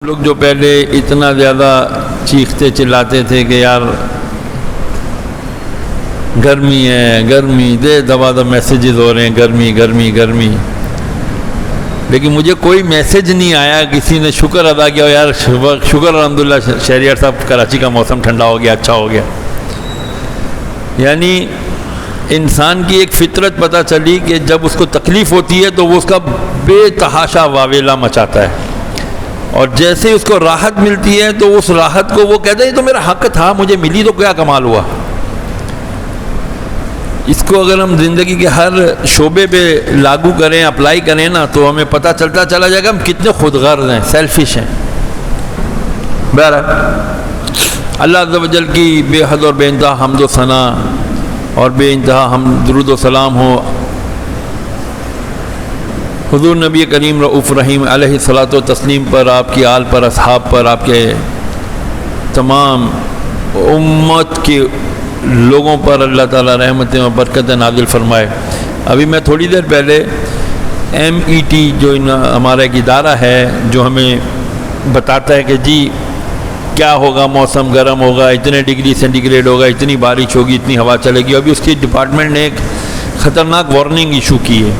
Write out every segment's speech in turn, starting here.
لوگ جو پہلے اتنا زیادہ چیختے چلاتے تھے کہ یار گرمی ہے گرمی دے دبا میسیجز ہو رہے ہیں گرمی گرمی گرمی، لیکن مجھے کوئی میسیج نہیں آیا کسی نے شکر ادا کیا یار شکر الحمدللہ شہریار صاحب کراچی کا موسم ٹھنڈا ہو گیا اچھا ہو گیا۔ یعنی انسان کی ایک فطرت پتہ چلی کہ جب اس کو تکلیف ہوتی ہے تو وہ اس کا بے تحاشا واویلا مچاتا ہے، اور جیسے ہی اس کو راحت ملتی ہے تو اس راحت کو وہ کہتا ہے یہ تو میرا حق تھا مجھے ملی تو کیا کمال ہوا۔ اس کو اگر ہم زندگی کے ہر شعبے پہ لاگو کریں اپلائی کریں نا تو ہمیں پتہ چلتا چلا جائے گا ہم کتنے خود غرض ہیں، سیلفش ہیں۔ بہرحال اللہ عز و جل کی بے حد اور بے انتہا حمد و ثنا اور بے انتہا درود و سلام ہو حضور نبی کریم رؤوف رحیم علیہ الصلاۃ و تسلیم پر، آپ کی آل پر، اصحاب پر، آپ کے تمام امت کے لوگوں پر اللہ تعالیٰ رحمتیں و برکتیں نازل فرمائے۔ ابھی میں تھوڑی دیر پہلے MET جو ہمارا ایک ادارہ ہے جو ہمیں بتاتا ہے کہ جی کیا ہوگا، موسم گرم ہوگا، اتنے ڈگری سینٹی گریڈ ہوگا، اتنی بارش ہوگی، اتنی ہوا چلے گی، ابھی اس کی ڈپارٹمنٹ نے ایک خطرناک وارننگ ایشو کی ہے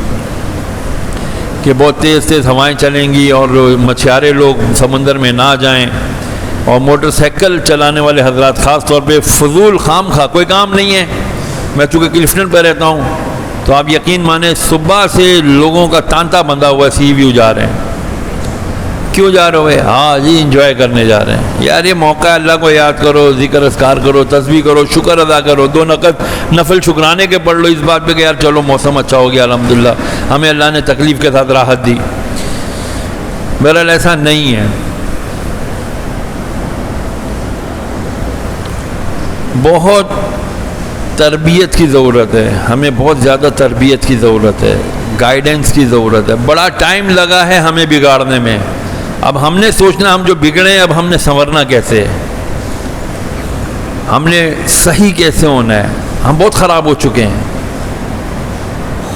کہ بہت تیز تیز ہوائیں چلیں گی اور مچھیارے لوگ سمندر میں نہ جائیں، اور موٹر سائیکل چلانے والے حضرات خاص طور پہ فضول خام خواہ کوئی کام نہیں ہے۔ میں چونکہ کلفٹن پہ رہتا ہوں تو آپ یقین مانیں صبح سے لوگوں کا تانتا بندھا ہوا ہے، سی ویو جا رہے ہیں۔ کیوں جا رہے ہوئے؟ ہاں جی انجوائے کرنے جا رہے ہیں۔ یار یہ موقع ہے، اللہ کو یاد کرو، ذکر اذکار کرو، تسبیح کرو، شکر ادا کرو، 2 نفل شکرانے کے پڑھ لو اس بات پہ کہ یار چلو موسم اچھا ہو گیا الحمدللہ، ہمیں اللہ نے تکلیف کے ساتھ راحت دی۔ بہرحال ایسا نہیں ہے، بہت تربیت کی ضرورت ہے، ہمیں بہت زیادہ تربیت کی ضرورت ہے، گائیڈنس کی ضرورت ہے۔ بڑا ٹائم لگا ہے ہمیں بگاڑنے میں، اب ہم نے سوچنا ہم جو بگڑے ہیں اب ہم نے سنورنا کیسے ہے، ہم نے صحیح کیسے ہونا ہے، ہم بہت خراب ہو چکے ہیں۔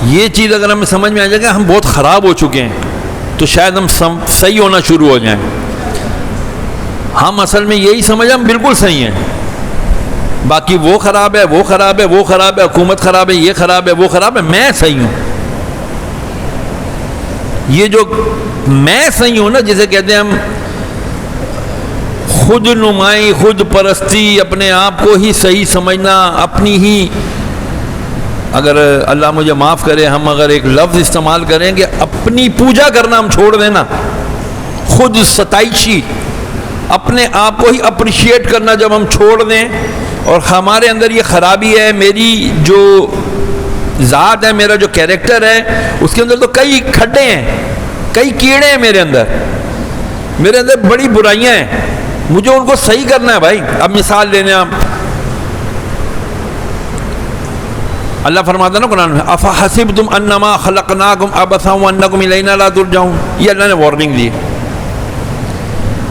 یہ چیز اگر ہمیں سمجھ میں آ جائے گا ہم بہت خراب ہو چکے ہیں تو شاید ہم صحیح ہونا شروع ہو جائیں۔ ہم اصل میں یہی سمجھ ہم بالکل صحیح ہیں، باقی وہ خراب ہے، وہ خراب ہے، وہ خراب ہے، حکومت خراب ہے، یہ خراب ہے، وہ خراب ہے، میں صحیح ہوں۔ یہ جو میں صحیح ہوں نا جسے کہتے ہیں ہم خود نمائی، خود پرستی، اپنے آپ کو ہی صحیح سمجھنا، اپنی ہی، اگر اللہ مجھے معاف کرے ہم اگر ایک لفظ استعمال کریں کہ اپنی پوجا کرنا ہم چھوڑ دینا، خود ستائشی، اپنے آپ کو ہی اپریشیٹ کرنا جب ہم چھوڑ دیں، اور ہمارے اندر یہ خرابی ہے، میری جو ذات ہے، میرا جو کیریکٹر ہے اس کے اندر تو کئی کھڈے ہیں، کئی کیڑے ہیں میرے اندر بڑی برائیاں ہیں، مجھے ان کو صحیح کرنا ہے بھائی۔ اب مثال لینے آپ، اللہ فرماتا ہے نا قرآن میں افحسبتم انما خلقناکم عبثا وانکم الینا لا ترجعون، یہ اللہ نے وارننگ دی۔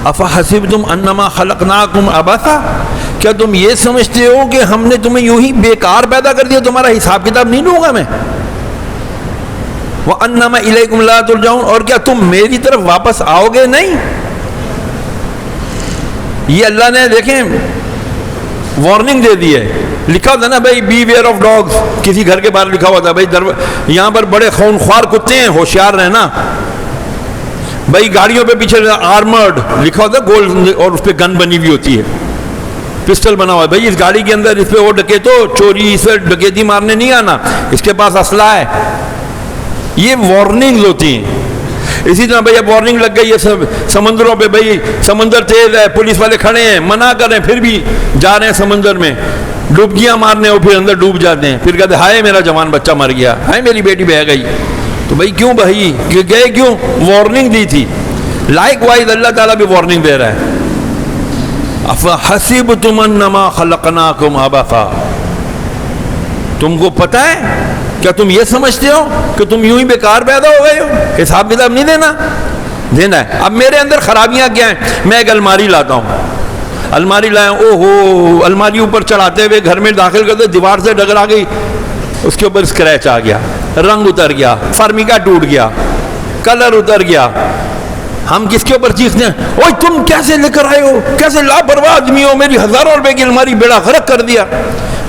افحسبتم انما خلقناکم عبثا، کیا تم یہ سمجھتے ہو کہ ہم نے تمہیں یوں ہی بیکار پیدا کر دیا، تمہارا حساب کتاب نہیں لوں گا میں؟ وَأَنَّمَا إِلَيْكُمْ لَا تُرْجَعُونَ، اور کیا تم میری طرف واپس آؤ گے نہیں؟ یہ اللہ نے دیکھیں وارننگ دے دی ہے۔ لکھا ہوتا نا بھائی بی ویئر آف ڈاگس، کسی گھر کے باہر لکھا ہوا تھا بھائی یہاں پر بڑے خونخوار کتے ہیں، ہوشیار رہنا۔ بھائی گاڑیوں پہ پیچھے آرمرڈ لکھا ہوتا ہے گولڈ، اور اس پہ گن بنی ہوئی ہوتی ہے، پسٹل بنا ہوا ہے، بھائی اس گاڑی کے اندر اس پہ وہ ڈکیتو چوری اس پہ ڈکیتی مارنے نہیں آنا، اس کے پاس اسلحہ ہے۔ یہ وارننگز ہوتی ہیں۔ اسی طرح بھئی اب وارننگ لگ گئی ہے سب سمندروں پہ، بھئی سمندر تیز ہے، پولیس والے کھڑے ہیں، منع کر رہے ہیں، پھر بھی جا رہے ہیں سمندر میں ڈبکیاں مارنے، اور پھر اندر ڈوب جاتے ہیں، پھر کہتے ہیں ہائے میرا جوان بچہ مر گیا، ہائے میری بیٹی بہہ گئی۔ تو بھئی کیوں بھائی گئے کیوں؟ وارننگ دی تھی۔ لائک وائز اللہ تعالیٰ بھی وارننگ دے رہا ہے، افحسبتم انما خلقناکم عبثا، تم کو پتہ ہے، کیا تم یہ سمجھتے ہو کہ تم یوں ہی بیکار پیدا ہو گئے ہو، حساب کتاب نہیں دینا ہے۔ اب میرے اندر خرابیاں کیا ہیں؟ میں ایک الماری لاتا ہوں، الماری لایا، او ہو الماری اوپر چڑھاتے ہوئے گھر میں داخل کرتے دیوار سے ٹکرا گئی، اس کے اوپر اسکریچ آ گیا، رنگ اتر گیا، فرمیکا ٹوٹ گیا، کلر اتر گیا، ہم کس کے اوپر چیختے ہیں؟ اوہ تم کیسے لے کر آئے ہو، کیسے لاپرواہ آدمی ہو، میری ہزاروں روپے کی الماری بیڑا غرق کر دیا.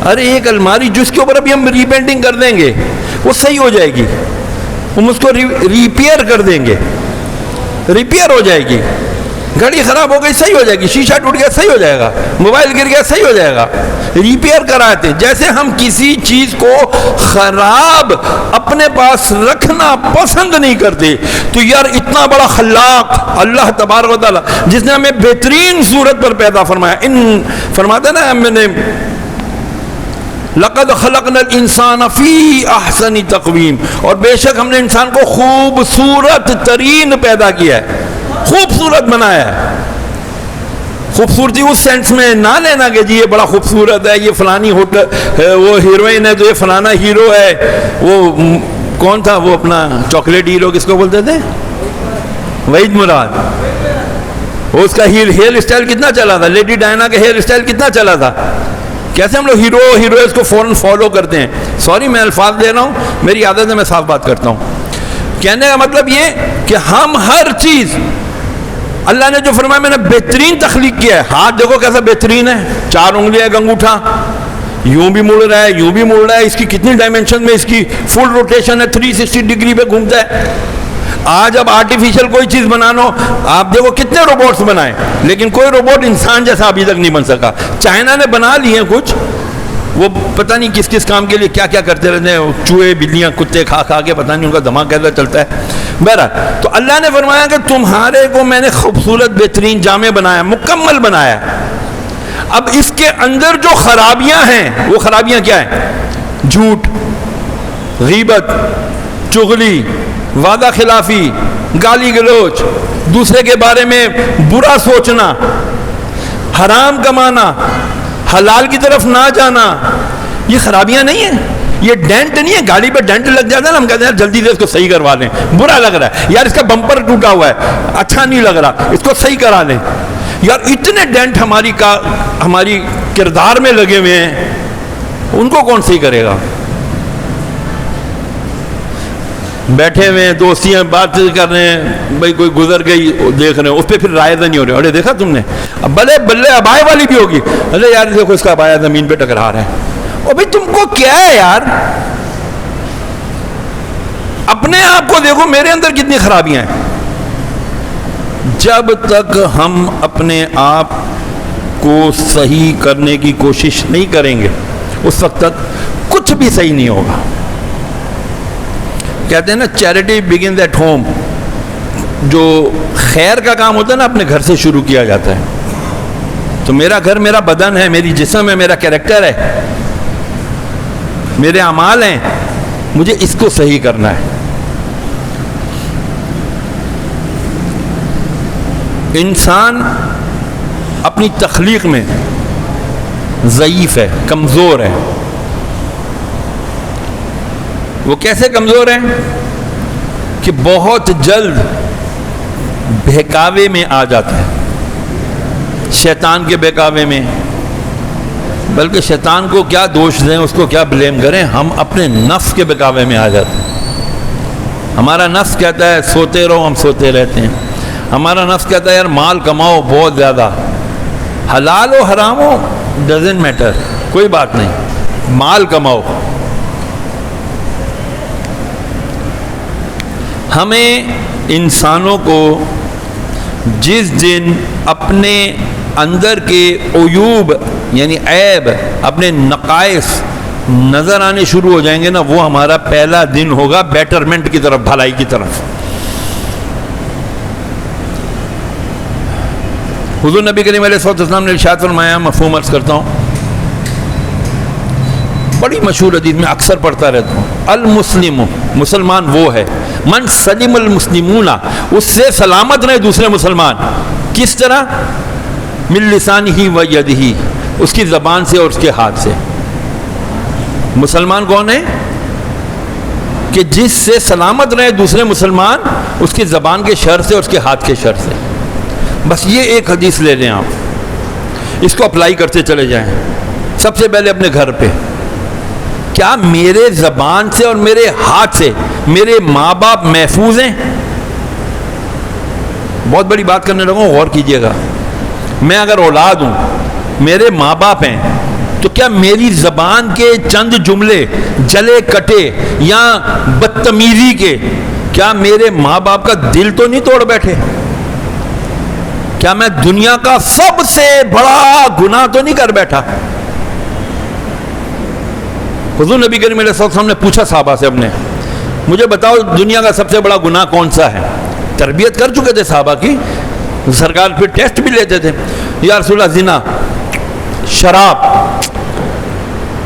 ارے ایک الماری جس کے اوپر ابھی ہم ریپینٹنگ کر دیں گے وہ صحیح ہو جائے گی، ہم اس کو ریپیئر کر دیں گے، ریپیئر ہو جائے گی. گھڑی خراب ہو گئی صحیح ہو جائے گی، شیشہ ٹوٹ گیا صحیح ہو جائے گا، موبائل گر گیا صحیح ہو جائے گا، ریپیئر کراتے. جیسے ہم کسی چیز کو خراب اپنے پاس رکھنا پسند نہیں کرتے، تو یار اتنا بڑا خلاق اللہ تبارک و تعالیٰ جس نے ہمیں بہترین صورت پر پیدا فرمایا، فرماتا ہے نا میں نے لقد خلقنا الانسان فی احسن تقویم، اور بے شک ہم نے انسان کو خوبصورت ترین پیدا کیا ہے، خوبصورت بنایا ہے. خوبصورتی اس سینس میں نہ لینا کہ جی یہ بڑا خوبصورت ہے، یہ فلانی وہ ہیروئن ہے تو یہ فلانا ہیرو ہے. وہ کون تھا وہ اپنا چاکلیٹ ہیرو کس کو بولتے تھے؟ وحید مراد. اس کا ہیئر اسٹائل کتنا چلا تھا، لیڈی ڈائنا کا ہیئر اسٹائل کتنا چلا تھا. کیسے ہم لوگ ہیروئنز کو فوراً فالو کرتے ہیں. سوری میں الفاظ دے رہا ہوں، میری عادت ہے میں صاف بات کرتا ہوں. کہنے کا مطلب یہ کہ ہم ہر چیز اللہ نے جو فرمایا میں نے بہترین تخلیق کیا ہے. ہاتھ دیکھو کیسا بہترین ہے، 4 انگلیاں ایک انگوٹھا، یوں بھی مڑ رہا ہے یوں بھی مڑ رہا ہے، اس کی کتنی ڈائمنشن میں اس کی فل روٹیشن ہے، 360 ڈگری پہ گھومتا ہے. آج اب آرٹیفیشل کوئی چیز بنانا، آپ دیکھو کتنے روبوٹس بنائے، لیکن کوئی روبوٹ انسان جیسا ابھی تک نہیں بن سکا. چائنا نے بنا لی ہیں کچھ، وہ پتہ نہیں کس کس کام کے لیے کیا کیا کرتے رہتے ہیں، چوہے بلیاں کتے کھا کھا کے پتہ نہیں ان کا دماغ کیسا چلتا ہے. بہرحال تو اللہ نے فرمایا کہ تمہارے کو میں نے خوبصورت بہترین جامع بنایا، مکمل بنایا. اب اس کے اندر جو خرابیاں ہیں وہ خرابیاں کیا ہیں؟ جھوٹ، غیبت، چغلی، وعدہ خلافی، گالی گلوچ، دوسرے کے بارے میں برا سوچنا، حرام کمانا، حلال کی طرف نہ جانا. یہ خرابیاں نہیں ہیں، یہ ڈینٹ نہیں ہے. گاڑی پہ ڈینٹ لگ جاتا ہے نا، ہم کہتے ہیں جلدی سے اس کو صحیح کروا لیں، برا لگ رہا ہے یار، اس کا بمپر ٹوٹا ہوا ہے اچھا نہیں لگ رہا، اس کو صحیح کرا لیں. یار اتنے ڈینٹ ہماری کردار میں لگے ہوئے ہیں، ان کو کون صحیح کرے گا؟ بیٹھے ہوئے ہیں دوستیاں بات کر رہے ہیں، بھائی کوئی گزر گئی دیکھ رہے ہیں، اس پہ پھر رائے نہیں ہو رہے. ارے دیکھا تم نے، اب بلے بلے ابائے والی بھی ہوگی، ارے یار دیکھو اس کا ابایا زمین پہ ٹکرا رہا ہے. اور بھائی تم کو کیا ہے یار، اپنے آپ کو دیکھو میرے اندر کتنی خرابیاں ہیں. جب تک ہم اپنے آپ کو صحیح کرنے کی کوشش نہیں کریں گے اس وقت تک کچھ بھی صحیح نہیں ہوگا. کہتے ہیں نا چیریٹی بگنز ایٹ ہوم، جو خیر کا کام ہوتا ہے نا اپنے گھر سے شروع کیا جاتا ہے. تو میرا گھر میرا بدن ہے، میری جسم ہے، میرا کیریکٹر ہے، میرے اعمال ہیں، مجھے اس کو صحیح کرنا ہے. انسان اپنی تخلیق میں ضعیف ہے، کمزور ہے. وہ کیسے کمزور ہے کہ بہت جلد بہکاوے میں آ جاتا ہے، شیطان کے بہکاوے میں. بلکہ شیطان کو کیا دوش دیں، اس کو کیا بلیم کریں، ہم اپنے نفس کے بہکاوے میں آ جاتے ہیں. ہمارا نفس کہتا ہے سوتے رہو، ہم سوتے رہتے ہیں. ہمارا نفس کہتا ہے یار مال کماؤ بہت زیادہ، حلال ہو حرام ہو ڈزنٹ میٹر، کوئی بات نہیں، مال کماؤ. ہمیں انسانوں کو جس دن اپنے اندر کے عیوب یعنی عیب، اپنے نقائص نظر آنے شروع ہو جائیں گے نا، وہ ہمارا پہلا دن ہوگا بیٹرمنٹ کی طرف، بھلائی کی طرف. حضور نبی کریم علیہ السلام نے ارشاد فرمایا، مفہوم عرض کرتا ہوں، بڑی مشہور حدیث میں اکثر پڑھتا رہتا ہوں، المسلم، مسلمان وہ ہے، من سلم المسلمون، اس سے سلامت رہے دوسرے مسلمان. کس طرح؟ من لسانہ و یدہ، اس کی زبان سے اور اس کے ہاتھ سے. مسلمان کون ہے؟ کہ جس سے سلامت رہے دوسرے مسلمان، اس کی زبان کے شر سے اور اس کے ہاتھ کے شر سے. بس یہ ایک حدیث لے لیں آپ، اس کو اپلائی کرتے چلے جائیں. سب سے پہلے اپنے گھر پہ، کیا میرے زبان سے اور میرے ہاتھ سے میرے ماں باپ محفوظ ہیں؟ بہت بڑی بات کرنے لگا ہوں، غور کیجئے گا. میں اگر اولاد ہوں، میرے ماں باپ ہیں، تو کیا میری زبان کے چند جملے جلے کٹے یا بدتمیزی کے کیا میرے ماں باپ کا دل تو نہیں توڑ بیٹھے؟ کیا میں دنیا کا سب سے بڑا گناہ تو نہیں کر بیٹھا؟ حضور نبی کریم علیہ السلام نے پوچھا صحابہ سے اپنے، مجھے بتاؤ دنیا کا سب سے بڑا گناہ کون سا ہے؟ تربیت کر چکے تھے صحابہ کی، سرکار پھر ٹیسٹ بھی لیتے تھے. یا رسول اللہ زنا، شراب،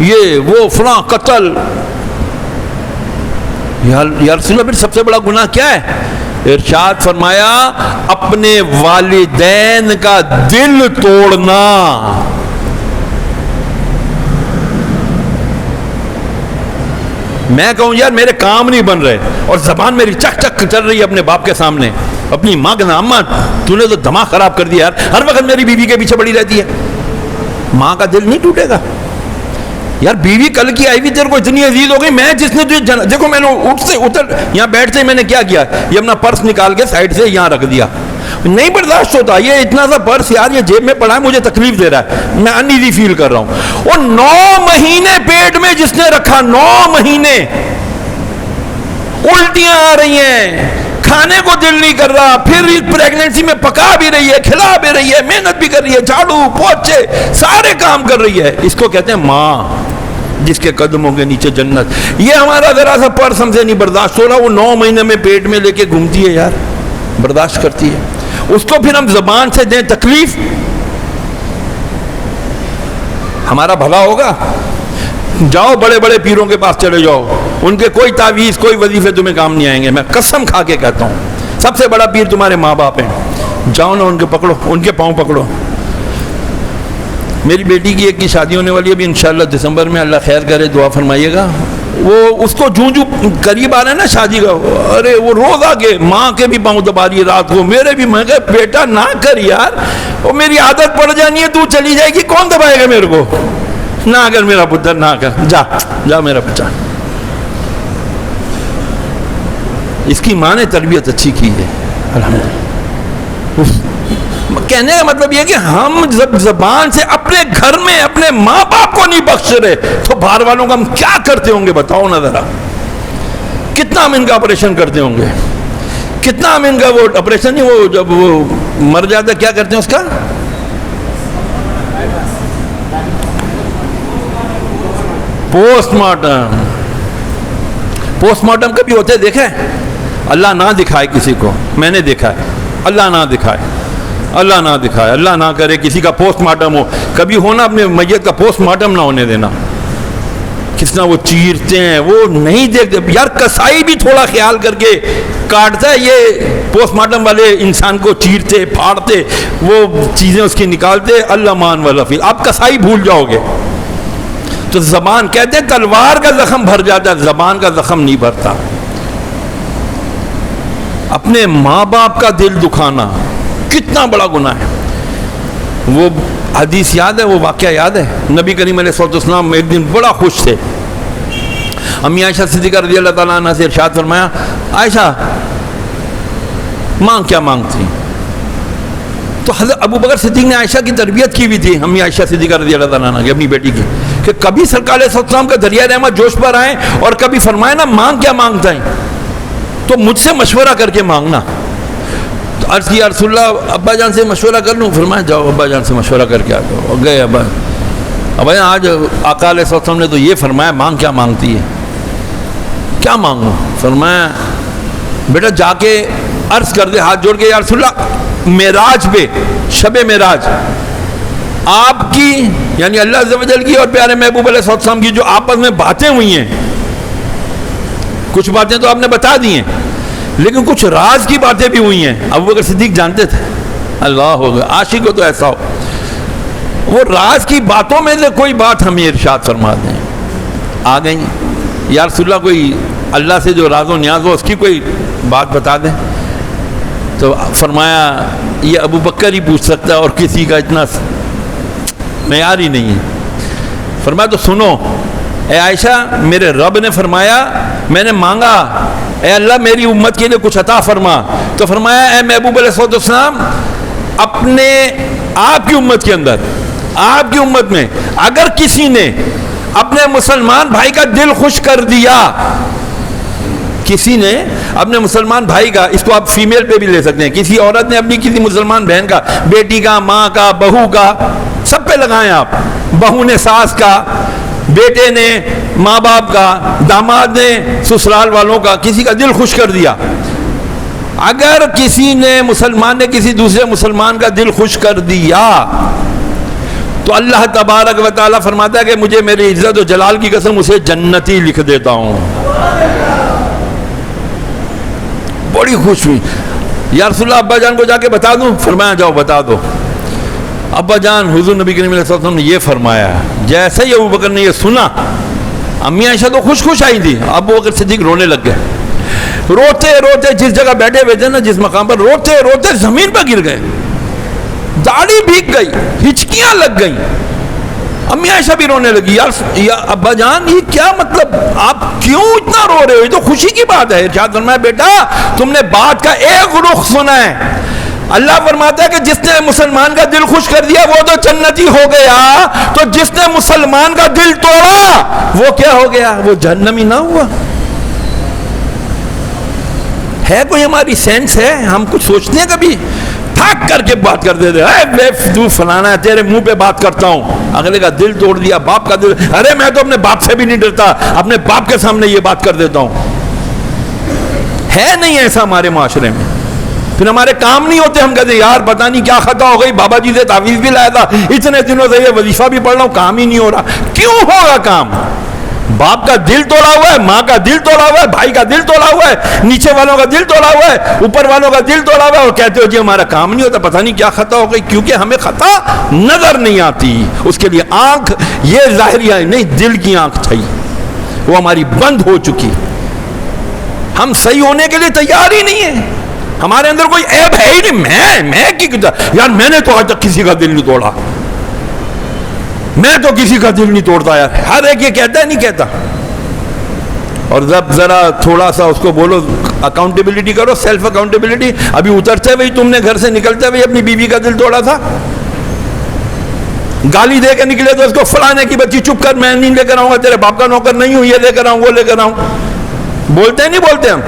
یہ وہ فلاں، قتل. یا رسول اللہ پھر سب سے بڑا گناہ کیا ہے؟ ارشاد فرمایا اپنے والدین کا دل توڑنا. میں کہوں یار میرے کام نہیں بن رہے اور زبان میری چک چک چل رہی ہے اپنے باپ کے سامنے، اپنی ماں کے نام، اماں تو نے تو دماغ خراب کر دیا یار، ہر وقت میری بیوی کے پیچھے پڑی رہتی ہے. ماں کا دل نہیں ٹوٹے گا یار؟ بیوی کل کی آئی ہوئی تیرے کو اتنی عزیز ہو گئی، میں جس نے تجھے دیکھو میں نے اٹھ سے اتر یہاں بیٹھتے میں نے کیا کیا، یہ اپنا پرس نکال کے سائڈ سے یہاں رکھ دیا. نہیں برداشت ہوتا، یہ اتنا سا پرس یار یہ جیب میں پڑا ہے، مجھے تکلیف دے رہا ہے، میں ان ایزی فیل کر رہا ہوں. اور 9 مہینے پیٹ میں جس نے رکھا، 9 مہینے الٹیاں آ رہی ہیں، کھانے کو دل نہیں کر رہا، پھر پریگننسی میں پکا بھی رہی ہے، کھلا بھی رہی ہے، محنت بھی کر رہی ہے، جھاڑو پوچھے سارے کام کر رہی ہے، اس کو کہتے ہیں ماں جس کے قدموں کے نیچے جنت. یہ ہمارا ذرا سا پرس ہم سے نہیں برداشت ہو رہا، وہ 9 مہینے میں پیٹ میں لے کے گھومتی ہے یار، برداشت کرتی ہے. اس کو پھر ہم زبان سے دیں تکلیف، ہمارا بھلا ہوگا؟ جاؤ بڑے بڑے پیروں کے پاس چلے جاؤ، ان کے کوئی تعویذ کوئی وظیفے تمہیں کام نہیں آئیں گے. میں قسم کھا کے کہتا ہوں سب سے بڑا پیر تمہارے ماں باپ ہیں. جاؤ نا ان کے پکڑو، ان کے پاؤں پکڑو. میری بیٹی کی ایک کی شادی ہونے والی ہے ابھی انشاءاللہ دسمبر میں، اللہ خیر کرے، دعا فرمائیے گا. وہ اس کو جو قریب آ رہا ہے نا شادی کا، ارے وہ روز آ کے ماں کے بھی پاؤں دبا رہی ہے رات کو، میرے بھی. میں کہ بیٹا نہ کر یار، وہ میری عادت پڑ جانی ہے، تو چلی جائے گی کون دبائے گا میرے کو؟ نہ کر میرا پتر، نہ کر، جا جا میرا بچہ. اس کی ماں نے تربیت اچھی کی ہے الحمدللہ. کہنے کا مطلب یہ کہ ہم زبان سے اپنے گھر میں اپنے ماں باپ کو نہیں بخش رہے تو باہر والوں کا ہم کیا کرتے ہوں گے؟ بتاؤ نا ذرا. کتنا ہم ان کا آپریشن کرتے ہوں گے، کتنا ہم ان کا وہ آپریشن نہیں، وہ جب وہ مر جاتا کیا کرتے ہیں اس کا؟ Post mortem. پوسٹ مارٹم کبھی ہوتے دیکھے؟ اللہ نہ دکھائے کسی کو، میں نے دیکھا ہے. اللہ نہ دکھائے، اللہ نہ دکھائے، اللہ نہ کرے کسی کا پوسٹ مارٹم ہو. کبھی ہونا اپنے میت کا پوسٹ مارٹم نہ ہونے دینا. کس طرح وہ چیرتے ہیں، وہ نہیں دیکھتے یار. کسائی بھی تھوڑا خیال کر کے کاٹتا ہے، یہ پوسٹ مارٹم والے انسان کو چیرتے پھاڑتے، وہ چیزیں اس کی نکالتے. اللہ مان والا فیل، آپ کسائی بھول جاؤ گے. تو زبان کہتے ہیں تلوار کا زخم بھر جاتا ہے، زبان کا زخم نہیں بھرتا. اپنے ماں باپ کا دل دکھانا کتنا بڑا گناہ ہے. وہ حدیث یاد ہے، وہ واقعہ یاد ہے؟ نبی کریم علیہ السلام ایک دن بڑا خوش تھے. امی عائشہ صدیقہ رضی اللہ تعالیٰ عنہ سے ارشاد فرمایا، عائشہ مانگ کیا مانگتی؟ تو حضرت ابو بکر صدیق نے عائشہ کی تربیت کی بھی تھی، امی عائشہ صدیقہ رضی اللہ تعالیٰ عنہ کی، اپنی بیٹی کی، کہ کبھی سرکار علیہ السلام کا دریا رحمت جوش پر آئیں اور کبھی فرمائے نا مانگ کیا مانگتا ہے تو مجھ سے مشورہ کر کے مانگنا. تو عرض کی یا رسول اللہ ابا جان سے مشورہ کر لوں؟ فرمایا جاؤ ابا جان سے مشورہ کر کے آ جاؤ. گئے ابا جان، آج آقا علیہ السلام نے تو یہ فرمایا مانگ کیا مانگتی ہے؟ کیا مانگوں؟ فرمایا بیٹا جا کے عرض کر دے ہاتھ جوڑ کے، یا رسول اللہ معراج پہ، شب معراج آپ کی یعنی اللہ عز و جل کی اور پیارے محبوب علیہ السلام کی جو آپس میں باتیں ہوئی ہیں، کچھ باتیں تو آپ نے بتا دی ہیں لیکن کچھ راز کی باتیں بھی ہوئی ہیں. ابو بکر صدیق جانتے تھے. اللہ ہوگا عاشق کو تو ایسا ہو، وہ راز کی باتوں میں سے کوئی بات ہمیں ارشاد فرما دیں. آ گئیں، یا رسول اللہ کوئی اللہ سے جو راز و نیاز ہو اس کی کوئی بات بتا دیں. تو فرمایا یہ ابو بکر ہی پوچھ سکتا ہے اور کسی کا اتنا معیار ہی نہیں ہے. فرمایا تو سنو اے عائشہ، میرے رب نے فرمایا، میں نے مانگا اے اللہ میری امت کے لیے کچھ عطا فرما، تو فرمایا اے محبوب علیہ السلام، اپنے آپ کی امت کے اندر، آپ کی امت میں اگر کسی نے اپنے مسلمان بھائی کا دل خوش کر دیا، کسی نے اپنے مسلمان بھائی کا، اس کو آپ فیمیل پہ بھی لے سکتے ہیں، کسی عورت نے اپنی کسی مسلمان بہن کا، بیٹی کا، ماں کا، بہو کا، سب پہ لگائیں آپ، بہو نے ساس کا، بیٹے نے ماں باپ کا، داماد نے سسرال والوں کا، کسی کا دل خوش کر دیا. اگر کسی نے مسلمان نے کسی دوسرے مسلمان کا دل خوش کر دیا تو اللہ تبارک و تعالیٰ فرماتا ہے کہ مجھے میری عزت و جلال کی قسم اسے جنتی لکھ دیتا ہوں. بڑی خوش ہوئی. یا رسول اللہ ابا جان کو جا کے بتا دوں؟ فرمایا جاؤ بتا دو. ابا جان حضور نبی کریم علیہ السلام نے یہ فرمایا. جیسے ہی ابو بکر نے یہ سنا، امی عائشہ تو خوش آئی تھی، ابو بکر صدیق رونے لگ گئے. روتے روتے جس جگہ بیٹھے ہوئے تھے نا، جس مقام پر، روتے روتے زمین پر گر گئے، داڑھی بھیگ گئی، ہچکیاں لگ گئیں. امی عائشہ بھی رونے لگی. یا ابا جان یہ کیا مطلب، آپ کیوں اتنا رو رہے ہو؟ یہ تو خوشی کی بات ہے. ارشاد فرمایا بیٹا تم نے بات کا ایک رخ سنا ہے. اللہ فرماتا ہے کہ جس نے مسلمان کا دل خوش کر دیا وہ تو جنتی ہو گیا، تو جس نے مسلمان کا دل توڑا وہ کیا ہو گیا؟ وہ جہنمی نہ ہوا؟ ہے کوئی ہماری سینس ہے؟ ہم کچھ سوچتے ہیں کبھی؟ تھک کر کے بات کر دیتے ہیں، تو فلانا ہے، تیرے منہ پہ بات کرتا ہوں. اگلے کا دل توڑ دیا، باپ کا دل. ارے میں تو اپنے باپ سے بھی نہیں ڈرتا، اپنے باپ کے سامنے یہ بات کر دیتا ہوں. ہے نہیں ایسا ہمارے معاشرے میں. پھر ہمارے کام نہیں ہوتے، ہم کہتے ہیں یار پتہ نہیں کیا خطا ہو گئی، بابا جی سے تعویذ بھی لایا تھا، اتنے دنوں سے یہ وظیفہ بھی پڑھ رہا ہوں، کام ہی نہیں ہو رہا. کیوں ہوگا کام؟ باپ کا دل توڑا ہوا ہے، ماں کا دل توڑا ہوا ہے، بھائی کا دل توڑا ہوا ہے، نیچے والوں کا دل توڑا ہوا ہے، اوپر والوں کا دل توڑا ہوا ہے، اور کہتے ہو جی ہمارا کام نہیں ہوتا. پتہ نہیں کیا خطا ہو گئی. کیونکہ ہمیں خطا نظر نہیں آتی. اس کے لیے آنکھ یہ ظاہریہ نہیں، دل کی آنکھ چاہیے، وہ ہماری بند ہو چکی. ہم صحیح ہونے کے لیے تیار ہی نہیں ہیں. ہمارے اندر کوئی عیب ہے ہی نہیں. میں کی یار میں نے تو آج تک کسی کا دل نہیں توڑا، میں تو کسی کا دل نہیں توڑتا. یار ہر ایک یہ کہتا ہے نہیں کہتا. اور جب ذرا تھوڑا سا اس کو بولو اکاؤنٹیبلٹی کرو، سیلف اکاؤنٹیبلٹی. ابھی اترتے ہوئے تم نے گھر سے نکلتے ہوئے اپنی بیوی کا دل توڑا تھا، گالی دے کے نکلے تو اس کو فلانے کی بچی چپ کر، میں نہیں لے کر آؤں گا، تیرے باپ کا نوکر نہیں ہوں، یہ لے کر آؤں وہ لے کر آؤں. بولتے ہیں نہیں بولتے ہم؟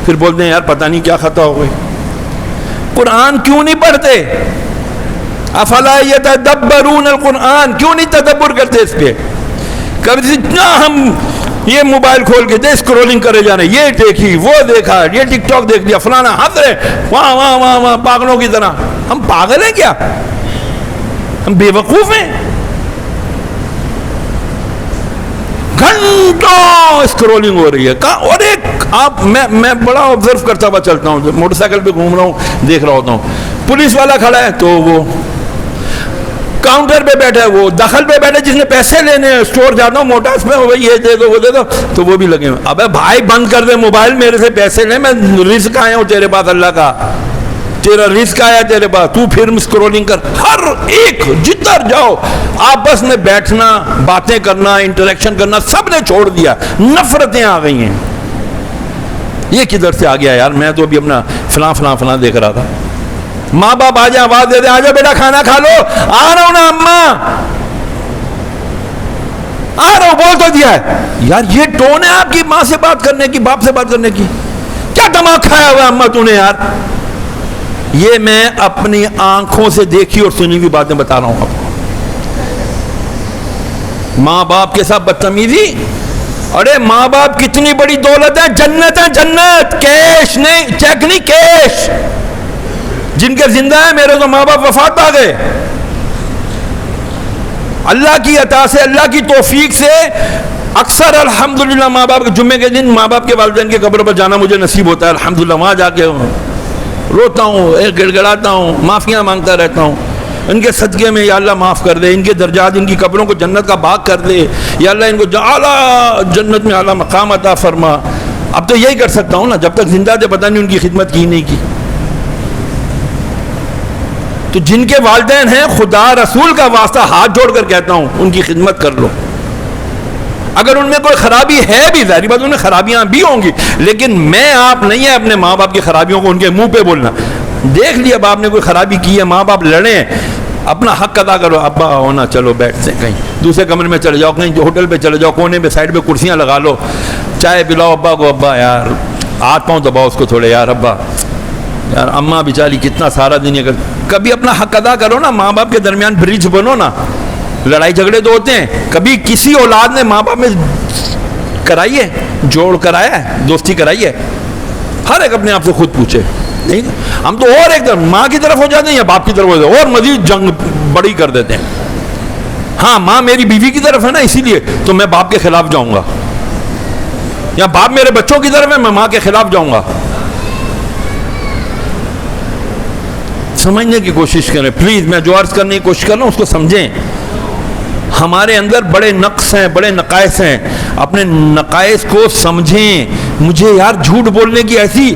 پھر بولتے ہیں یار پتہ نہیں کیا خطا ہو گئی. قرآن کیوں نہیں پڑھتے؟ افلا یتدبرون القرآن، کیوں نہیں تدبر کرتے اس پہ؟ کبھی اتنا ہم یہ موبائل کھول کے دے اسکرولنگ کرے جا رہے، یہ دیکھی وہ دیکھا، یہ ٹک ٹاک دیکھ لیا، فلانا ہنس رہے وہاں وہاں وہاں وہاں پاگلوں کی طرح. ہم پاگل ہیں کیا؟ ہم بے وقوف ہیں؟ گھنٹوں اسکرولنگ ہو رہی ہے. اور ایک آپ میں بڑا آبزرو کرتا ہوا چلتا ہوں، موٹر سائیکل پہ گھوم رہا ہوں، دیکھ رہا ہوتا ہوں، پولیس والا کھڑا ہے تو وہ کاؤنٹر پہ بیٹھا ہے، وہ دخل پہ بیٹھا جس نے پیسے لینے ہیں، اسٹور جاتا ہوں موٹاس میں، وہ یہ دے دو وہ دے دو، تو وہ بھی لگے ہوئے. ابے بھائی بند کر دے موبائل، میرے سے پیسے لے، میں رزق آیا ہوں تیرے پاس، اللہ کا تیرا رزق آیا تیرے پاس، تو پھر اسکرولنگ کر. ہر ایک جدھر جاؤ آپس میں بیٹھنا، باتیں کرنا، انٹریکشن کرنا سب نے چھوڑ دیا. نفرتیں آ گئی ہیں. یہ کدھر سے آ گیا یار؟ میں تو ابھی اپنا فلاں فلاں فلاں دیکھ رہا تھا. ماں باپ آ جائیں آواز دے دیں، آ جاؤ بیٹا کھانا کھا لو. آ رہا ہوں نا اماں، آ رہا ہوں، بول تو دیا ہے. یار یہ ٹون ہے آپ کی ماں سے بات کرنے کی، باپ سے بات کرنے کی؟ کیا دماغ کھایا ہوا اماں تو نے یار؟ یہ میں اپنی آنکھوں سے دیکھی اور سنی ہوئی باتیں بتا رہا ہوں آپ کو. ماں باپ کے ساتھ بدتمیزی. ارے ماں باپ کتنی بڑی دولت ہے، جنت ہے، جنت. کیش نہیں، چیک نہیں، کیش. جن کے زندہ ہیں، میرے تو ماں باپ وفات پا گئے. اللہ کی عطا سے، اللہ کی توفیق سے اکثر الحمدللہ ماں باپ کے جمعے کے دن ماں باپ کے والدین کی قبر پر جانا مجھے نصیب ہوتا ہے الحمدللہ. وہاں جا کے روتا ہوں، گڑ گڑاتا ہوں، معافیاں مانگتا رہتا ہوں. ان کے صدقے میں یا اللہ معاف کر دے، ان کے درجات، ان کی قبروں کو جنت کا باغ کر دے، یا اللہ ان کو اعلیٰ جنت میں اعلیٰ مقام عطا فرما. اب تو یہی کر سکتا ہوں نا، جب تک زندہ تھے پتہ نہیں ان کی خدمت کی نہیں کی. تو جن کے والدین ہیں، خدا رسول کا واسطہ ہاتھ جوڑ کر کہتا ہوں ان کی خدمت کر لو. اگر ان میں کوئی خرابی ہے بھی، ظاہری بات ان میں خرابیاں بھی ہوں گی، لیکن میں آپ نہیں ہے اپنے ماں باپ کی خرابیوں کو ان کے منہ پہ بولنا. دیکھ لیا باپ نے کوئی خرابی کی ہے، ماں باپ لڑے ہیں، اپنا حق ادا کرو. ابا ہونا چلو بیٹھتے ہیں کہیں دوسرے کمرے میں چلے جاؤ، کہیں ہوٹل پہ چلے جاؤ، کونے پہ سائڈ پہ کرسیاں لگا لو، چائے پلاؤ ابا کو. ابا یار ہاتھ پاؤں دباؤ اس کو تھوڑے، یار ابا یار اماں بیچاری کتنا سارا دن یہ. کبھی اپنا حق ادا کرو نا، ماں باپ کے درمیان برج بنو نا. لڑائی جھگڑے تو ہوتے ہیں، کبھی کسی اولاد نے ماں باپ میں کرائی ہے، جوڑ کرایا ہے، دوستی کرائی ہے؟ ہر ایک اپنے آپ سے خود پوچھے. نہیں، ہم تو اور ایک طرف ماں کی طرف ہو جاتے ہیں یا باپ کی طرف ہو جاتے ہیں، اور مزید جنگ بڑی کر دیتے ہیں. ہاں ماں میری بیوی کی طرف ہے نا، اسی لیے تو میں باپ کے خلاف جاؤں گا، یا باپ میرے بچوں کی طرف ہے میں ماں کے خلاف جاؤں گا. سمجھنے کی کوشش کریں پلیز. میں جو عرض کرنے کی کوشش کر رہا ہوں اس کو سمجھیں. ہمارے اندر بڑے نقص ہیں، بڑے نقائص ہیں، اپنے نقائص کو سمجھیں. مجھے یار جھوٹ بولنے کی ایسی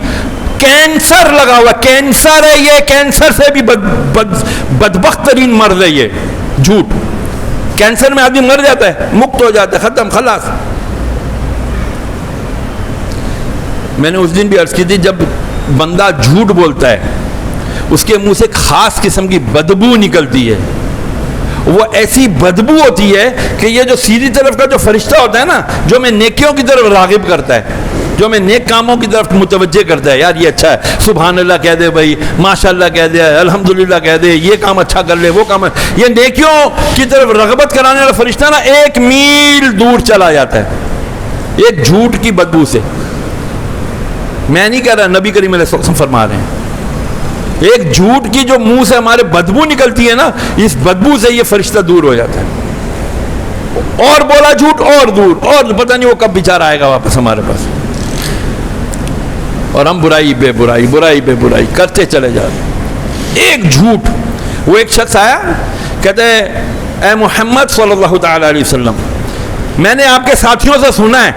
کینسر لگا ہوا، کینسر ہے یہ، کینسر سے بھی بدبخت ترین مرض ہے یہ جھوٹ. کینسر میں آدمی مر جاتا ہے، مکت ہو جاتا ہے، ختم خلاص. میں نے اس دن بھی عرض کی تھی، جب بندہ جھوٹ بولتا ہے اس کے منہ سے ایک خاص قسم کی بدبو نکلتی ہے. وہ ایسی بدبو ہوتی ہے کہ یہ جو سیدھی طرف کا جو فرشتہ ہوتا ہے نا، جو میں نیکیوں کی طرف راغب کرتا ہے، جو میں نیک کاموں کی طرف متوجہ کرتا ہے، یار یہ اچھا ہے، سبحان اللہ کہہ دے بھائی، ماشاء اللہ کہہ دے، الحمدللہ کہہ دے، یہ کام اچھا کر لے، وہ کام، یہ نیکیوں کی طرف رغبت کرانے والا فرشتہ نا 1 میل دور چلا جاتا ہے ایک جھوٹ کی بدبو سے. میں نہیں کہہ رہا، نبی کریم علیہ السلام فرما رہے ہیں ایک جھوٹ کی جو منہ سے ہمارے بدبو نکلتی ہے نا، اس بدبو سے یہ فرشتہ دور ہو جاتا ہے. اور بولا جھوٹ اور دور، اور پتہ نہیں وہ کب بیچارہ آئے گا واپس ہمارے پاس. اور ہم برائی بے برائی، برائی بے برائی کرتے چلے جاتے ہیں. ایک جھوٹ. وہ ایک شخص آیا کہتے ہیں اے محمد صلی اللہ تعالی علیہ وسلم، میں نے آپ کے ساتھیوں سے سنا ہے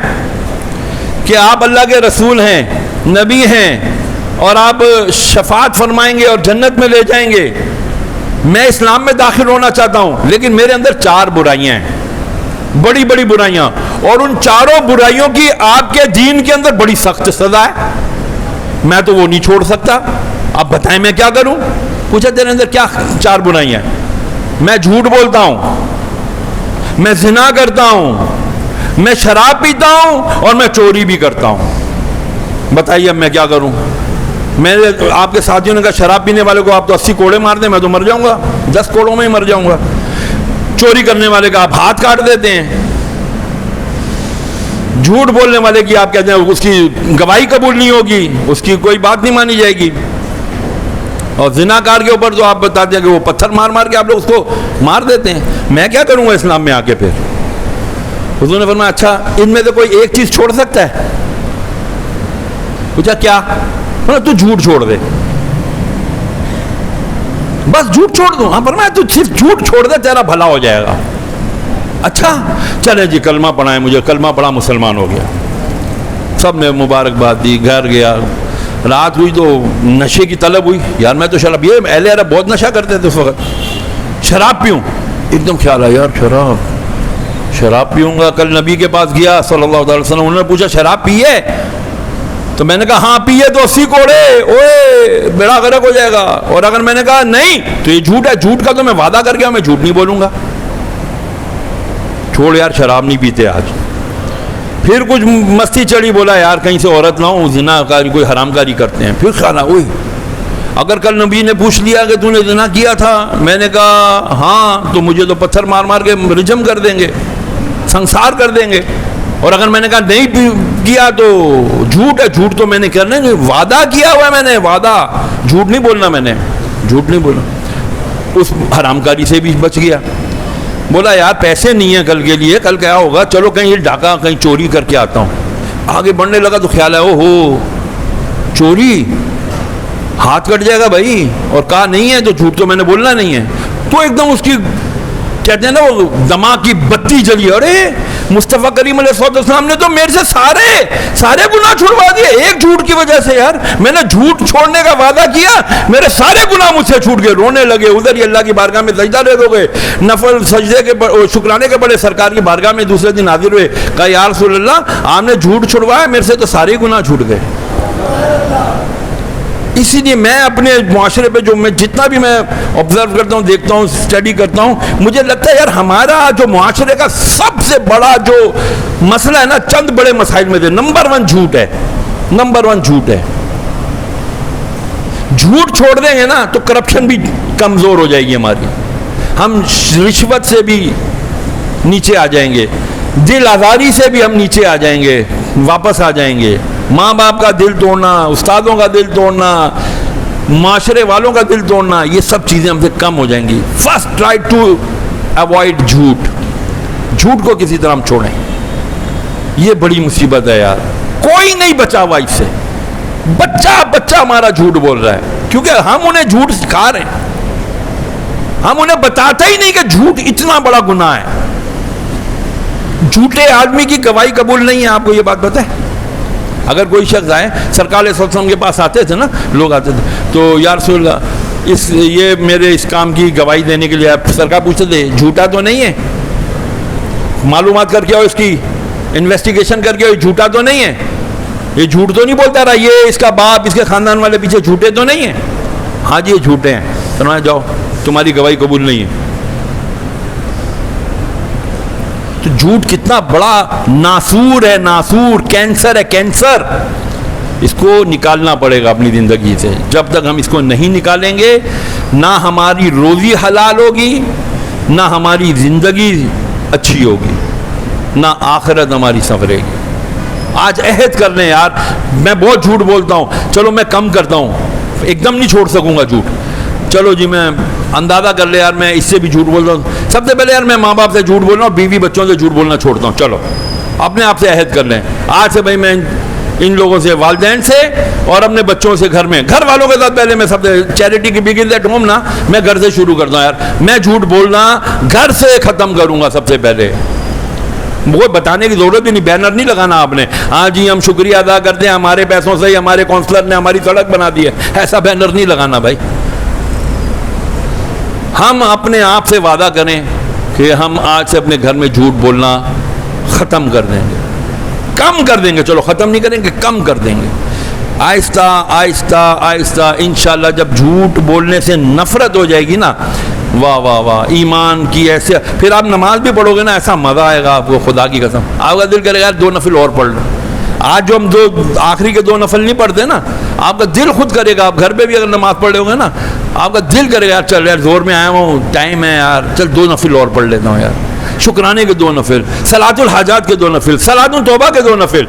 کہ آپ اللہ کے رسول ہیں، نبی ہیں، اور آپ شفاعت فرمائیں گے اور جنت میں لے جائیں گے. میں اسلام میں داخل ہونا چاہتا ہوں، لیکن میرے اندر 4 برائیاں ہیں، بڑی بڑی برائیاں، اور ان 4 برائیوں کی آپ کے دین کے اندر بڑی سخت سزا ہے. میں تو وہ نہیں چھوڑ سکتا، آپ بتائیں میں کیا کروں. پوچھا تیرے اندر کیا 4 برائیاں ہیں؟ میں جھوٹ بولتا ہوں، میں زنا کرتا ہوں، میں شراب پیتا ہوں، اور میں چوری بھی کرتا ہوں. بتائیے اب میں کیا کروں. میں آپ کے ساتھیوں نے کہا شراب پینے والے کو آپ تو 80 کوڑے مار دیں، میں تو مر جاؤں گا، 10 کوڑوں میں ہی مر جاؤں گا. چوری کرنے والے کا آپ ہاتھ کاٹ دیتے ہیں. جھوٹ بولنے والے کی آپ کہتے ہیں اس کی گواہی قبول نہیں ہوگی، اس کی کوئی بات نہیں مانی جائے گی. اور زنا کار کے اوپر تو آپ بتاتے ہیں کہ وہ پتھر مار مار کے آپ لوگ اس کو مار دیتے ہیں. میں کیا کروں گا اسلام میں آ کے. پھر حضور نے فرمایا اچھا ان میں سے کوئی ایک چیز چھوڑ سکتا ہے؟ پوچھا کیا؟ تو جھوٹ چھوڑ دے، بس جھوٹ چھوڑ دوں. ہاں فرمایا تو صرف جھوٹ چھوڑ دے، تیرا بھلا ہو جائے گا. اچھا چلے جی کلمہ پڑھائیں مجھے، کلمہ پڑھا مسلمان ہو گیا. سب نے مبارکباد دی، گھر گیا. رات ہوئی تو نشے کی طلب ہوئی، یار میں تو شراب، یہ اہل عرب بہت نشہ کرتے تھے اس وقت، شراب پیوں. ایک دم خیال آیا یار شراب پیوں گا. کل نبی کے پاس گیا صلی اللہ علیہ وسلم، انہوں نے پوچھا شراب پی ہے؟ تو میں نے کہا ہاں پیے تو 80 کوڑے، اوے بیڑا غرق ہو جائے گا. اور اگر میں نے کہا نہیں تو یہ جھوٹ ہے، جھوٹ کا تو میں وعدہ کر گیا، میں جھوٹ نہیں بولوں گا. چھوڑ یار شراب نہیں پیتے آج. پھر کچھ مستی چڑھی، بولا یار کہیں سے عورت نہ ہو، زنا کاری کوئی حرام کاری کرتے ہیں. پھر خیال اوئے اگر کل نبی نے پوچھ لیا کہ تو نے زنا کیا تھا، میں نے کہا ہاں، تو مجھے تو پتھر مار مار کے رجم کر دیں گے، سنسار کر دیں گے. اور اگر میں نے کہا نہیں کیا تو جھوٹ ہے، جھوٹ تو میں نے کرنا نہیں، وعدہ کیا ہوا ہے میں نے، وعدہ، جھوٹ نہیں بولنا، میں نے جھوٹ نہیں بولا. اس حرام کاری سے بھی بچ گیا. بولا یار پیسے نہیں ہیں کل کے لیے، کل کیا ہوگا، چلو کہیں ڈاکہ کہیں چوری کر کے آتا ہوں. آگے بڑھنے لگا تو خیال ہے او ہو چوری، ہاتھ کٹ جائے گا بھائی. اور کہا نہیں ہے تو جھوٹ تو میں نے بولنا نہیں ہے. تو ایک دم اس کی کہتے ہیں نا وہ دماغ کی بتی جلی. ارے مصطفیٰ کریم علیہ السلام نے تو میرے سے سارے گناہ چھڑوا دیے ایک جھوٹ کی وجہ سے. یار میں نے جھوٹ چھوڑنے کا وعدہ کیا, میرے سارے گناہ مجھ سے چھوٹ گئے. رونے لگے, ادھر ہی اللہ کی بارگاہ میں سجدہ دے دو گے, نفل سجدے کے شکرانے کے بڑے سرکار کی بارگاہ میں دوسرے دن حاضر ہوئے, کہا یا رسول اللہ آپ نے جھوٹ چھڑوایا, میرے سے تو سارے گناہ چھوٹ گئے. اسی لیے میں اپنے معاشرے پہ جو میں جتنا بھی میں آبزرو کرتا ہوں, دیکھتا ہوں, اسٹڈی کرتا ہوں, مجھے لگتا ہے یار ہمارا جو معاشرے کا سب سے بڑا جو مسئلہ ہے نا, چند بڑے مسائل میں سے نمبر 1 جھوٹ ہے. نمبر 1 جھوٹ ہے. جھوٹ چھوڑ دیں گے نا تو کرپشن بھی کمزور ہو جائے گی ہماری, ہم رشوت سے بھی نیچے آ جائیں گے, دل آزاری سے بھی ہم نیچے آ جائیں گے, واپس آ جائیں گے. ماں باپ کا دل توڑنا, استادوں کا دل توڑنا, معاشرے والوں کا دل توڑنا, یہ سب چیزیں ہم سے کم ہو جائیں گی. فرسٹ ٹرائی ٹو اوائڈ جھوٹ. جھوٹ کو کسی طرح ہم چھوڑیں, یہ بڑی مصیبت ہے یار. کوئی نہیں بچا ہوا اس سے, بچہ ہمارا جھوٹ بول رہا ہے, کیونکہ ہم انہیں جھوٹ سکھا رہے ہیں. ہم انہیں بتاتے ہی نہیں کہ جھوٹ اتنا بڑا گناہ ہے. جھوٹے آدمی کی گواہی قبول نہیں ہے. آپ کو یہ بات پتہ ہے؟ اگر کوئی شخص آئے, سرکار علیہ السلام کے پاس آتے تھے نا, لوگ آتے تھے, تو یا رسول اللہ یہ میرے اس کام کی گواہی دینے کے لیے سرکار پوچھتے تھے جھوٹا تو نہیں ہے, معلومات کر کے آؤ, اس کی انویسٹیگیشن کر کے آؤ, جھوٹا تو نہیں ہے, یہ جھوٹ تو نہیں بولتا رہا, یہ اس کا باپ اس کے خاندان والے پیچھے جھوٹے تو نہیں ہیں؟ ہاں جی یہ جھوٹے ہیں. فرمایا جاؤ تمہاری گواہی قبول نہیں ہے. تو جھوٹ کتنا بڑا ناسور ہے, ناسور, کینسر ہے, کینسر. اس کو نکالنا پڑے گا اپنی زندگی سے. جب تک ہم اس کو نہیں نکالیں گے, نہ ہماری روزی حلال ہوگی, نہ ہماری زندگی اچھی ہوگی, نہ آخرت ہماری سنورے گی. آج عہد کر لیں یار, میں بہت جھوٹ بولتا ہوں, چلو میں کم کرتا ہوں, ایک دم نہیں چھوڑ سکوں گا جھوٹ. چلو جی میں اندازہ کر لے یار میں اس سے بھی جھوٹ بولتا ہوں, سب سے پہلے یار میں ماں باپ سے جھوٹ بول رہا ہوں, بیوی بچوں سے جھوٹ بولنا چھوڑتا ہوں. چلو اپنے آپ سے عہد کر لیں آج سے, بھائی میں ان لوگوں سے, والدین سے اور اپنے بچوں سے, گھر میں گھر والوں کے ساتھ پہلے میں سب چیریٹی کی بگن ایٹ ہوم نا, میں گھر سے شروع کرتا ہوں. یار میں جھوٹ بولنا گھر سے ختم کروں گا سب سے پہلے. وہ بتانے کی ضرورت بھی نہیں, بینر نہیں لگانا آپ نے, ہاں جی ہم شکریہ ادا کرتے ہیں ہمارے پیسوں سے ہمارے کونسلر نے ہماری سڑک بنا دی ہے, ایسا بینر نہیں لگانا بھائی. ہم اپنے آپ سے وعدہ کریں کہ ہم آج سے اپنے گھر میں جھوٹ بولنا ختم کر دیں گے, کم کر دیں گے. چلو ختم نہیں کریں گے, کم کر دیں گے, آہستہ آہستہ آہستہ. انشاءاللہ جب جھوٹ بولنے سے نفرت ہو جائے گی نا, واہ واہ واہ, ایمان کی ایسے, پھر آپ نماز بھی پڑھو گے نا, ایسا مزہ آئے گا آپ کو, خدا کی قسم. آپ کا دل کرے گا 2 نفل اور پڑھ لو. آج جو ہم آخری کے 2 نفل نہیں پڑھتے نا, آپ کا دل خود کرے گا, آپ گھر پہ بھی اگر نماز پڑھ رہے ہوں گے نا, آپ کا دل کرے گا یار چل یار زور میں آیا ہوں, ٹائم ہے یار, چل 2 نفل اور پڑھ لیتا ہوں یار, شکرانے کے 2 نفل, صلاۃ الحاجات کے 2 نفل, صلاۃ التوبہ کے 2 نفل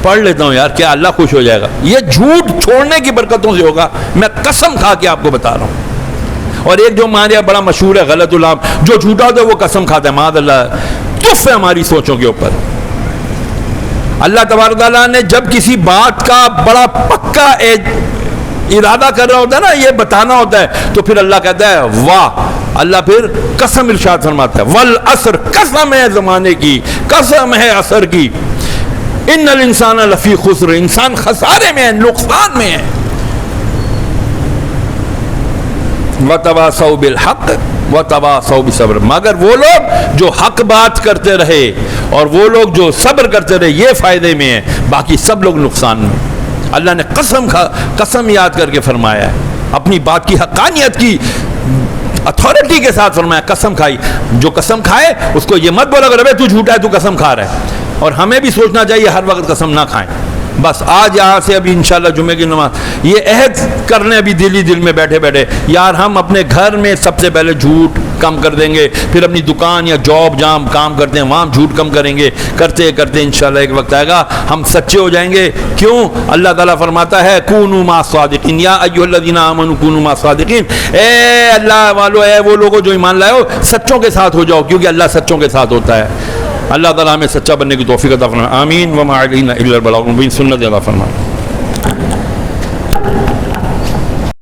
پڑھ لیتا ہوں یار, کیا اللہ خوش ہو جائے گا. یہ جھوٹ چھوڑنے کی برکتوں سے ہوگا, میں قسم کھا کے آپ کو بتا رہا ہوں. اور ایک جو ہمارے یہاں بڑا مشہور ہے غلط علام, جو جھوٹا ہوتا ہے وہ قسم کھاتا ہے, معاذ اللہ, تف ہے ہماری سوچوں کے اوپر. اللہ تبارک تعالیٰ نے جب کسی بات کا بڑا پکا ارادہ کر رہا ہوتا ہے نا, یہ بتانا ہوتا ہے, تو پھر اللہ کہتا ہے واہ. اللہ پھر قسم ارشاد فرماتا ہے, والعصر, قسم ہے زمانے کی, قسم ہے عصر کی, ان الانسان لفی خسر, انسان خسارے میں ہے, نقصان میں ہے. وتواصوا بالحق وتواصوا بالصبر, مگر وہ لوگ جو حق بات کرتے رہے اور وہ لوگ جو صبر کرتے رہے یہ فائدے میں ہیں, باقی سب لوگ نقصان میں. اللہ نے قسم یاد کر کے فرمایا ہے, اپنی بات کی حقانیت کی اتھارٹی کے ساتھ فرمایا, قسم کھائی. جو قسم کھائے اس کو یہ مت بولا کہ تو جھوٹا ہے, تو قسم کھا رہا ہے. اور ہمیں بھی سوچنا چاہیے ہر وقت قسم نہ کھائیں. بس آج یہاں سے ابھی انشاءاللہ جمعے کی نماز یہ عہد کر لیں ابھی دل میں بیٹھے بیٹھے, یار ہم اپنے گھر میں سب سے پہلے جھوٹ کم کر دیں گے, پھر اپنی دکان یا جاب جہاں ہم کام کرتے ہیں وہاں جھوٹ کم کریں گے, کرتے کرتے انشاءاللہ ایک وقت آئے گا ہم سچے ہو جائیں گے. کیوں؟ اللہ تعالیٰ فرماتا ہے کونوا مع الصادقین, یا ایھا الذین آمنوا کونوا مع الصادقین, اے اللہ والو, اے وہ لوگوں جو ایمان لائے ہو, سچوں کے ساتھ ہو جاؤ, کیونکہ اللہ سچوں کے ساتھ ہوتا ہے. اللہ تعالیٰ ہمیں سچا بننے کی توفیق عطا فرمائے, آمین. وما علینا الا البلاغ المبین. سنت عطا فرمائے.